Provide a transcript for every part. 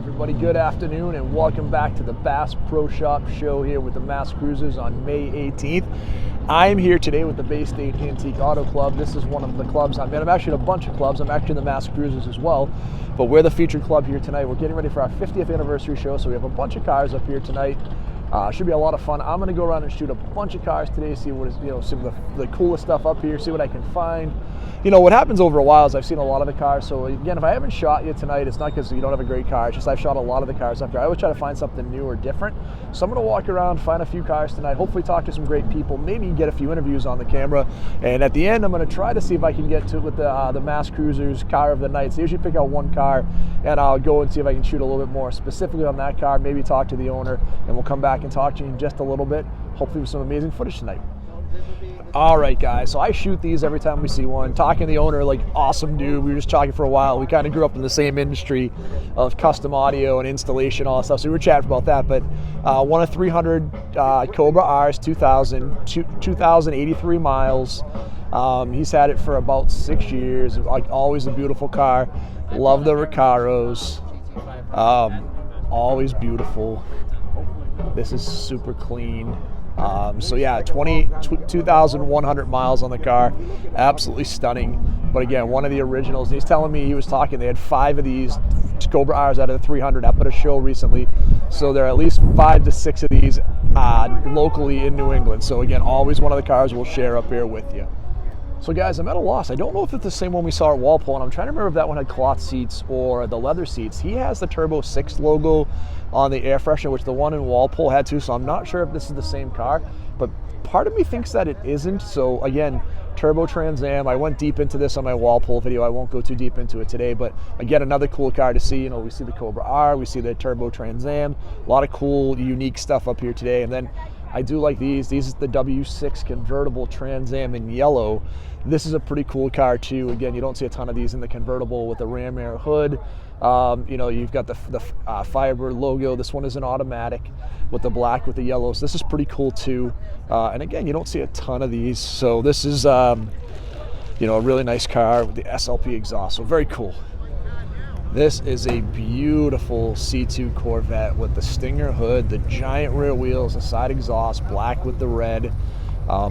everybody, good afternoon and welcome back to the Bass Pro Shop show here with the Mass Cruisers on May 18th. I'm here today with the Bay State Antique Auto Club. This is one of the clubs I'm actually in a bunch of clubs. I'm actually in the Mass Cruisers as well, but we're the featured club here tonight. We're getting ready for our 50th anniversary show, so we have a bunch of cars up here tonight. Should be a lot of fun. I'm going to go around and shoot a bunch of cars today, see what is, some of the coolest stuff up here, see what I can find. What happens over a while is I've seen a lot of the cars, so again, if I haven't shot you tonight, it's not because you don't have a great car, it's just I've shot a lot of the cars up here. I always try to find something new or different. So I'm going to walk around, find a few cars tonight, hopefully talk to some great people, maybe get a few interviews on the camera, and at the end, I'm going to try to see if I can get to it with the Mass Cruisers car of the night. So usually pick out one car, and I'll go and see if I can shoot a little bit more specifically on that car, maybe talk to the owner, and we'll come back and talk to you in just a little bit, hopefully with some amazing footage tonight. All right, guys, so I shoot these every time we see one. Talking to the owner, like, awesome dude. We were just talking for a while. We kind of grew up in the same industry of custom audio and installation, all that stuff, so we were chatting about that. But one of 300 Cobra R's, 2,083 miles. He's had it for about 6 years. Like, always a beautiful car. Love the Recaros. Always beautiful. This is super clean. So yeah, 2,100 miles on the car, absolutely stunning. But again, one of the originals. And he's telling me, he was talking, they had 5 of these Cobra R's out of the 300 up at a show recently. So there are at least 5 to 6 of these locally in New England. So again, always one of the cars we'll share up here with you. So guys, I'm at a loss. I don't know if it's the same one we saw at Walpole, and I'm trying to remember if that one had cloth seats or the leather seats. He has the Turbo 6 logo on the air freshener, which the one in Walpole had too, so I'm not sure if this is the same car, but part of me thinks that it isn't. So again, Turbo Trans Am. I went deep into this on my Walpole video. I won't go too deep into it today, but again, another cool car to see. We see the Cobra R, we see the Turbo Trans Am, a lot of cool, unique stuff up here today. And then I do like these. These is the W6 convertible Trans Am in yellow. This is a pretty cool car too. Again, you don't see a ton of these in the convertible with the ram air hood. You've got the Firebird logo. This one is an automatic with the black with the yellows. This is pretty cool too. And again, you don't see a ton of these. So this is, a really nice car with the SLP exhaust. So very cool. This is a beautiful C2 Corvette with the Stinger hood, the giant rear wheels, the side exhaust, black with the red.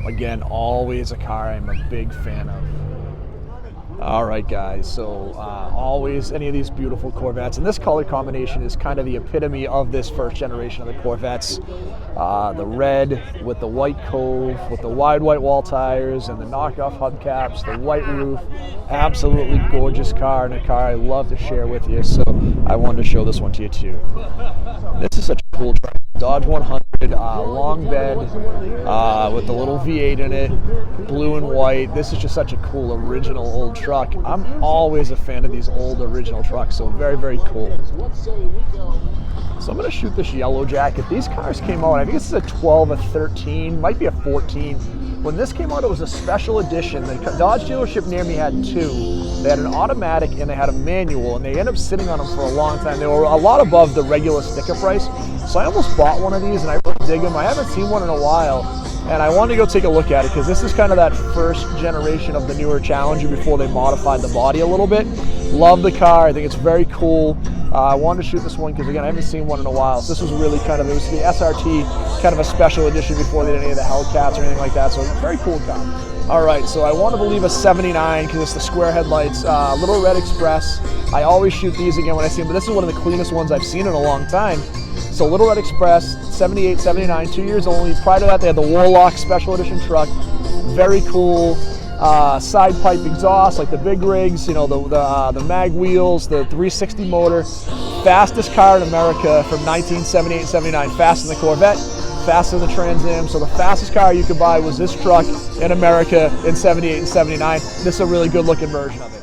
Again, always a car I'm a big fan of. All right, guys, so always any of these beautiful Corvettes. And this color combination is kind of the epitome of this first generation of the Corvettes. The red with the white Cove, with the wide white wall tires and the knockoff hubcaps, the white roof. Absolutely gorgeous car, and a car I love to share with you. So I wanted to show this one to you too. This is such a cool truck. Dodge 100, long bed with the little V8 in it, blue and white. This is just such a cool original old truck. I'm always a fan of these old original trucks, so very, very cool. So I'm going to shoot this Yellow Jacket. These cars came out, I think this is a 12, a 13, might be a 14. When this came out, it was a special edition. The Dodge dealership near me had 2. They had an automatic and they had a manual, and they ended up sitting on them for a long time. They were a lot above the regular sticker price. So I almost bought one of these, and I really dig them. I haven't seen one in a while, and I wanted to go take a look at it because this is kind of that first generation of the newer Challenger before they modified the body a little bit. Love the car. I think it's very cool. I wanted to shoot this one because, again, I haven't seen one in a while. So this was really it was the SRT, kind of a special edition before they did any of the Hellcats or anything like that. So very cool car. All right, so I want to believe a 79 because it's the square headlights. Little Red Express. I always shoot these again when I see them, but this is one of the cleanest ones I've seen in a long time. So Little Red Express, 78, 79, 2 years only. Prior to that, they had the Warlock Special Edition truck. Very cool. Side pipe exhaust, like the big rigs, the mag wheels, the 360 motor. Fastest car in America from 1978 and 79. Faster than the Corvette, faster than the Trans Am. So the fastest car you could buy was this truck in America in 78 and 79. This is a really good looking version of it.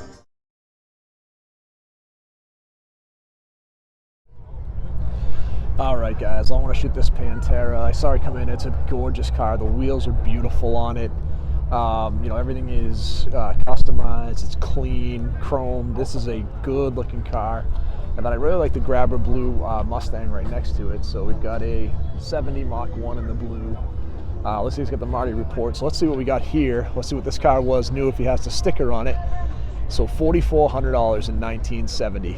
All right, guys, I want to shoot this Pantera. I saw it come in. It's a gorgeous car. The wheels are beautiful on it. Everything is customized. It's clean, chrome. This is a good looking car. And then I really like the Grabber blue Mustang right next to it. So we've got a 70 Mach 1 in the blue. Let's see, he's got the Marty report. So let's see what we got here. Let's see what this car was new if he has the sticker on it. So $4,400 in 1970.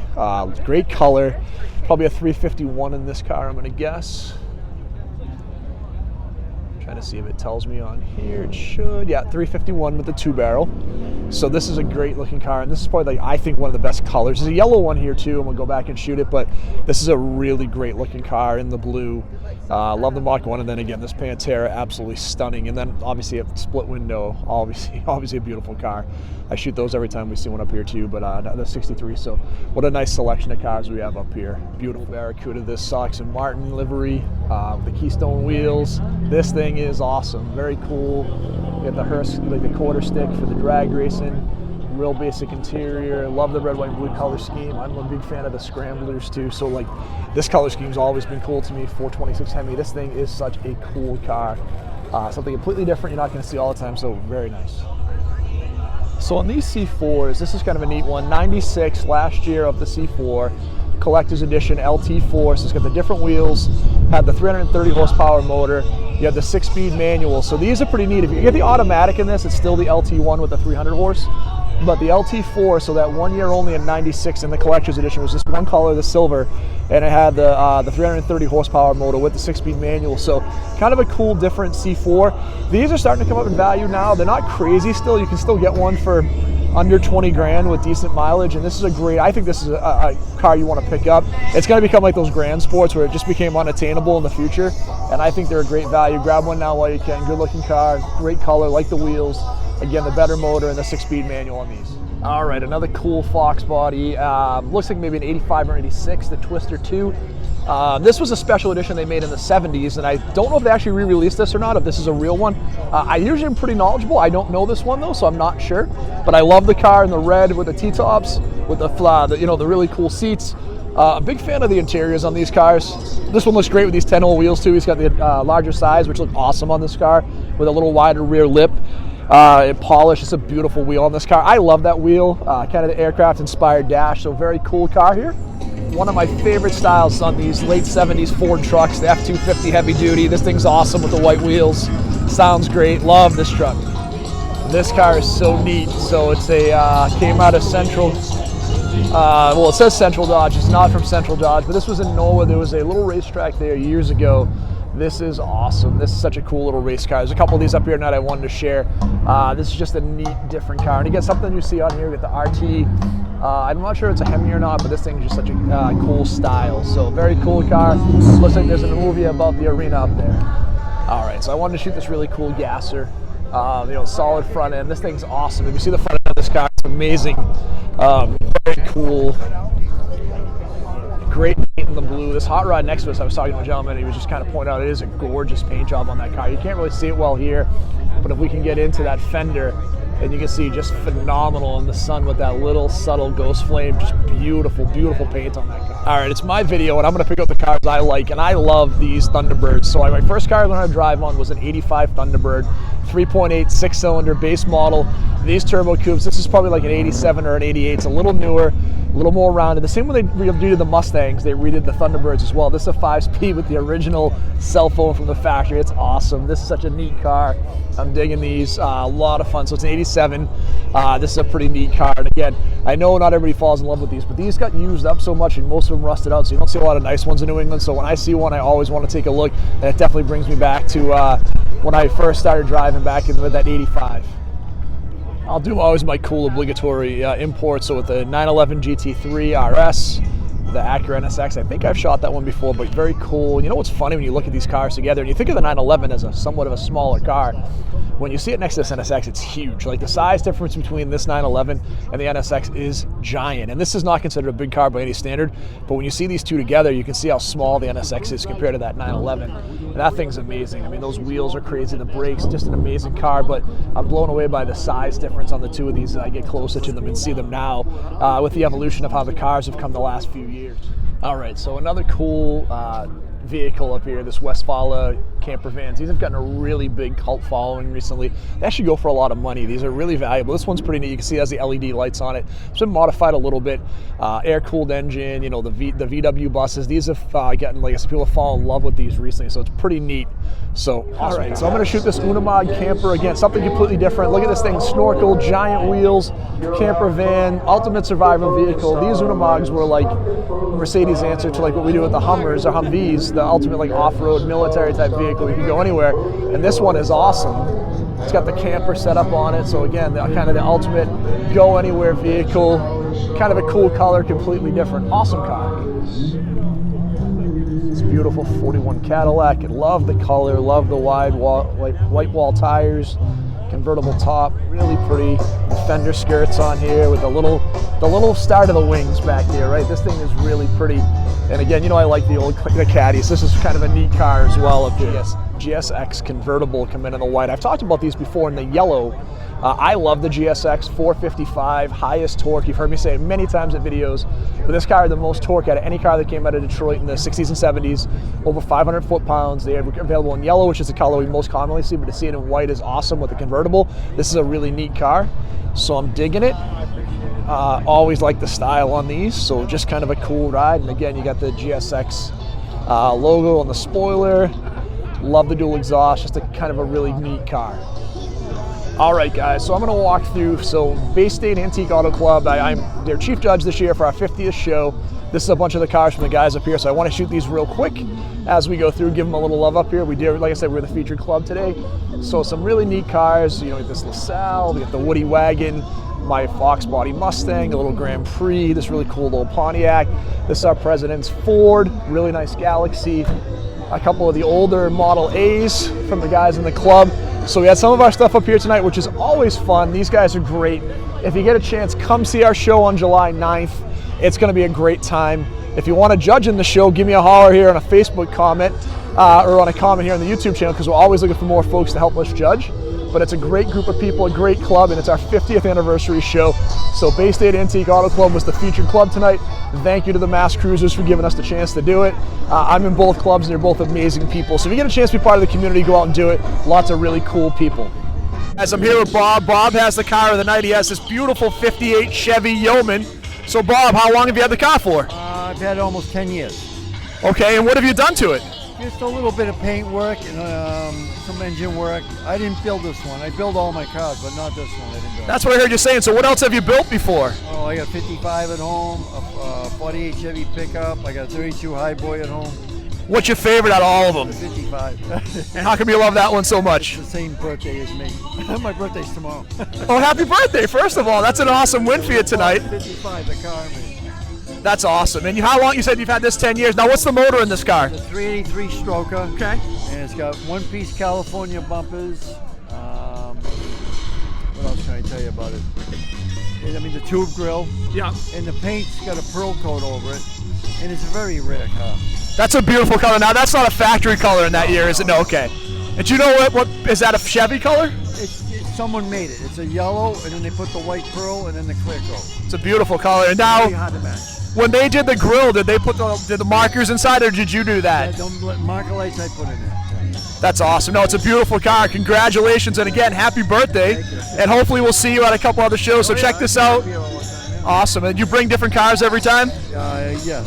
Great color. Probably a 351 in this car, I'm going to guess. Trying to see if it tells me on here. It should. Yeah, 351 with the 2-barrel. So this is a great looking car, and this is probably, like, I think, one of the best colors. There's a yellow one here too, and we'll go back and shoot it, but this is a really great looking car in the blue. Love the Mach 1, and then again, this Pantera, absolutely stunning. And then obviously a split window, obviously a beautiful car. I shoot those every time we see one up here too, but the 63, so what a nice selection of cars we have up here. Beautiful Barracuda, this Sox and Martin livery, with the Keystone wheels. This thing is awesome, very cool. We have the Hearst, like the quarter stick for the drag racing. Real basic interior. Love the red, white, and blue color scheme. I'm a big fan of the scramblers too, so like this color scheme's always been cool to me. 426 Hemi. This thing is such a cool car. Something completely different you're not going to see all the time, so very nice. So on these C4s, this is kind of a neat one. 96 last year of the C4. Collector's edition LT4, so it's got the different wheels, had the 330 horsepower motor, you have the 6-speed manual, so these are pretty neat. If you get the automatic in this, it's still the LT1 with the 300 horse, but the LT4, so that 1 year only in 96 in the collector's edition was just one color, the silver, and it had the 330 horsepower motor with the 6-speed manual, so kind of a cool different C4. These are starting to come up in value now. They're not crazy still. You can still get one for under 20 grand with decent mileage, and this is a great, I think this is a car you want to pick up. It's going to become like those Grand Sports where it just became unattainable in the future, and I think they're a great value. Grab one now while you can. Good looking car, great color, like the wheels. Again, the better motor and the 6-speed manual on these. All right, another cool Fox body. Looks like maybe an 85 or 86, the Twister 2. This was a special edition they made in the 70s, and I don't know if they actually re-released this or not, if this is a real one. I usually am pretty knowledgeable. I don't know this one though, so I'm not sure. But I love the car in the red with the T-tops, with the really cool seats. A big fan of the interiors on these cars. This one looks great with these 10-hole wheels too. He's got the larger size, which look awesome on this car, with a little wider rear lip. It polished. It's a beautiful wheel on this car. I love that wheel, kind of the aircraft-inspired dash, so very cool car here. One of my favorite styles on these late 70s Ford trucks, the F-250 heavy duty. This thing's awesome with the white wheels. Sounds great. Love this truck. This car is so neat. So it's came out of Central, well, it says Central Dodge. It's not from Central Dodge, but this was in Norway. There was a little racetrack there years ago. This is awesome. This is such a cool little race car. There's a couple of these up here tonight I wanted to share. This is just a neat, different car. And you get something you see on here, you get the RT. I'm not sure if it's a Hemi or not, but this thing is just such a cool style. So very cool car. Looks like there's a movie about the arena up there. All right, so I wanted to shoot this really cool gasser. Solid front end. This thing's awesome. If you see the front end of this car, it's amazing. Very cool. Great paint in the blue. This hot rod next to us, I was talking to a gentleman, he was just kind of pointing out it is a gorgeous paint job on that car. You can't really see it well here, but if we can get into that fender, and you can see just phenomenal in the sun with that little subtle ghost flame. Just beautiful, beautiful paint on that car. All right, it's my video, and I'm going to pick out the cars I like, and I love these Thunderbirds. So my first car I learned how to drive on was an 85 Thunderbird, 3.8 six-cylinder base model. These turbo coupes, this is probably like an 87 or an 88. It's a little newer, a little more rounded. The same way they redid the Mustangs, they redid the Thunderbirds as well. This is a 5-speed with the original cell phone from the factory. It's awesome. This is such a neat car. I'm digging these. A lot of fun. So it's an 87. This is a pretty neat car. And again, I know not everybody falls in love with these, but these got used up so much and most of them rusted out, so you don't see a lot of nice ones in New England. So when I see one, I always want to take a look. And it definitely brings me back to when I first started driving back in with that 85. I'll do always my cool obligatory imports. So with the 911 GT3 RS, the Acura NSX, I think I've shot that one before, but very cool. You know what's funny when you look at these cars together, and you think of the 911 as a somewhat of a smaller car, when you see it next to this NSX, it's huge. Like the size difference between this 911 and the NSX is giant. And this is not considered a big car by any standard, but when you see these two together, you can see how small the NSX is compared to that 911. And that thing's amazing. I mean, those wheels are crazy, the brakes, just an amazing car, but I'm blown away by the size difference on the two of these as I get closer to them and see them now with the evolution of how the cars have come the last few years. All right, so another cool vehicle up here, this Westfalia camper vans. These have gotten a really big cult following recently. They actually go for a lot of money. These are really valuable. This one's pretty neat. You can see it has the LED lights on it. It's been modified a little bit. Air-cooled engine, you know, the VW buses. These have gotten, like I said, people have fallen in love with these recently, so it's pretty neat. So, all right, so I'm going to shoot this Unimog camper again, something completely different. Look at this thing, snorkel, giant wheels, camper van, ultimate survival vehicle. These Unimogs were like Mercedes' answer to like what we do with the Hummers or Humvees, the ultimate like off-road military type vehicle. You can go anywhere, and this one is awesome. It's got the camper set up on it, so again, kind of the ultimate go anywhere vehicle. Kind of a cool color, completely different. Awesome car. It's beautiful 41 Cadillac. I love the color, love the wide wall, white wall tires, convertible top, really pretty. The fender skirts on here with the little start of the wings back here, right? This thing is really pretty. And again, you know I like the Caddies. This is kind of a neat car as well up here. Yes, GSX convertible come in the white. I've talked about these before in the yellow. I love the GSX 455, highest torque. You've heard me say it many times in videos, but this car had the most torque out of any car that came out of Detroit in the 60s and 70s, over 500 foot-pounds. They are available in yellow, which is the color we most commonly see, but to see it in white is awesome with the convertible. This is a really neat car, so I'm digging it. Always like the style on these, so just kind of a cool ride. And again, you got the GSX logo on the spoiler. Love the dual exhaust, just a kind of a really neat car. All right, guys, so I'm going to walk through. So Bay State Antique Auto Club, I'm their chief judge this year for our 50th show. This is a bunch of the cars from the guys up here, so I want to shoot these real quick as we go through, give them a little love up here. We did, like I said, we're the featured club today. So some really neat cars, you know, this LaSalle, we got the Woody Wagon, my Fox Body Mustang, a little Grand Prix, this really cool little Pontiac. This is our President's Ford, really nice Galaxy. A couple of the older Model A's from the guys in the club. So we had some of our stuff up here tonight, which is always fun. These guys are great. If you get a chance, come see our show on July 9th. It's going to be a great time. If you want to judge in the show, give me a holler here on a Facebook comment or on a comment here on the YouTube channel, because we're always looking for more folks to help us judge. But it's a great group of people, a great club, and it's our 50th anniversary show. So Bay State Antique Auto Club was the featured club tonight. Thank you to the Mass Cruisers for giving us the chance to do it. I'm in both clubs, and they're both amazing people. So if you get a chance to be part of the community, go out and do it. Lots of really cool people. As I'm here with Bob. Bob has the car of the night. He has this beautiful 58 Chevy Yeoman. So Bob, how long have you had the car for? I've had it almost 10 years. Okay, and what have you done to it? Just a little bit of paint work and some engine work. I didn't build this one. I build all my cars, but not this one. I didn't build. That's what I heard you saying. So what else have you built before? Oh, I got a 55 at home, a 48 Chevy pickup. I got a 32 Highboy at home. What's your favorite out of all of them? The 55. And how come you love that one so much? It's the same birthday as me. My birthday's tomorrow. Oh, happy birthday, first of all. That's an awesome win for you tonight. 55, the car. That's awesome. And how long, you said you've had this 10 years. Now, what's the motor in this car? It's a 383 stroker. Okay. And it's got one-piece California bumpers. What else can I tell you about it? I mean, the tube grill. Yeah. And the paint's got a pearl coat over it. And it's a very rare car. That's a beautiful color. Now, that's not a factory color in that year, is it? No, okay. And you know what is that a Chevy color? Someone made it. It's a yellow, and then they put the white pearl, and then the clear coat. It's a beautiful color. And now, really hard to match. When they did the grill, did they put the markers inside, or did you do that? Yeah, marker lights I put in there. That's awesome. No, it's a beautiful car. Congratulations, and again, happy birthday. And hopefully we'll see you at a couple other shows. So check this out. Awesome. And you bring different cars every time? Yes. Yeah,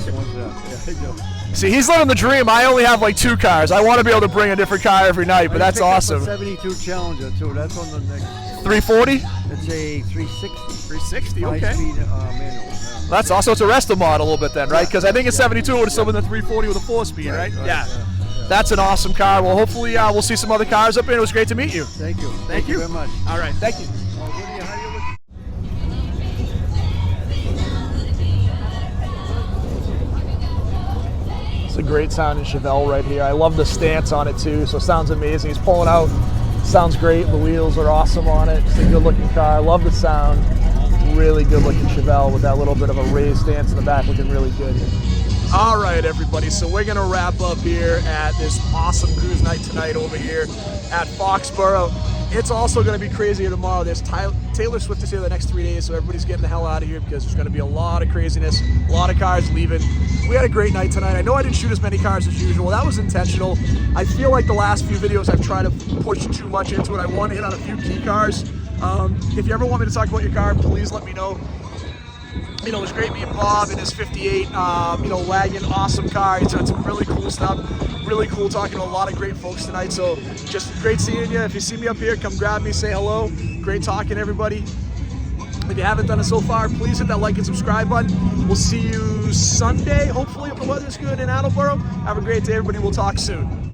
I do. See, he's living the dream. I only have like 2 cars. I want to be able to bring a different car every night, but that's awesome. Up a 72 Challenger too. That's on the next. 340? It's a 360. 360. Okay. High-speed manual. That's also, it's a Resto mod a little bit then, right? Because I think it's 72 would have still been the 340 with a 4-speed, right? Yeah. That's an awesome car. Well, hopefully we'll see some other cars up here. It was great to meet you. Thank you. Thank you very much. All right. Thank you. It's a great sounding Chevelle right here. I love the stance on it too, so it sounds amazing. He's pulling out, sounds great. The wheels are awesome on it. It's a good looking car. I love the sound. Really good looking Chevelle with that little bit of a raised stance in the back, looking really good. All right, everybody, so we're gonna wrap up here at this awesome cruise night tonight over here at Foxboro. It's also gonna be crazy tomorrow. There's Taylor Swift is here the next 3 days, so everybody's getting the hell out of here because there's gonna be a lot of craziness, a lot of cars leaving. We had a great night tonight. I know I didn't shoot as many cars as usual. That was intentional. I feel like the last few videos I've tried to push too much into it. I want to hit on a few key cars. If you ever want me to talk about your car, please let me know. You know, it was great meeting Bob in his 58, you know, wagon, awesome car. It's some really cool stuff. Really cool talking to a lot of great folks tonight. So just great seeing you. If you see me up here, come grab me, say hello. Great talking, everybody. If you haven't done it so far, please hit that like and subscribe button. We'll see you Sunday, hopefully, if the weather's good in Attleboro. Have a great day, everybody. We'll talk soon.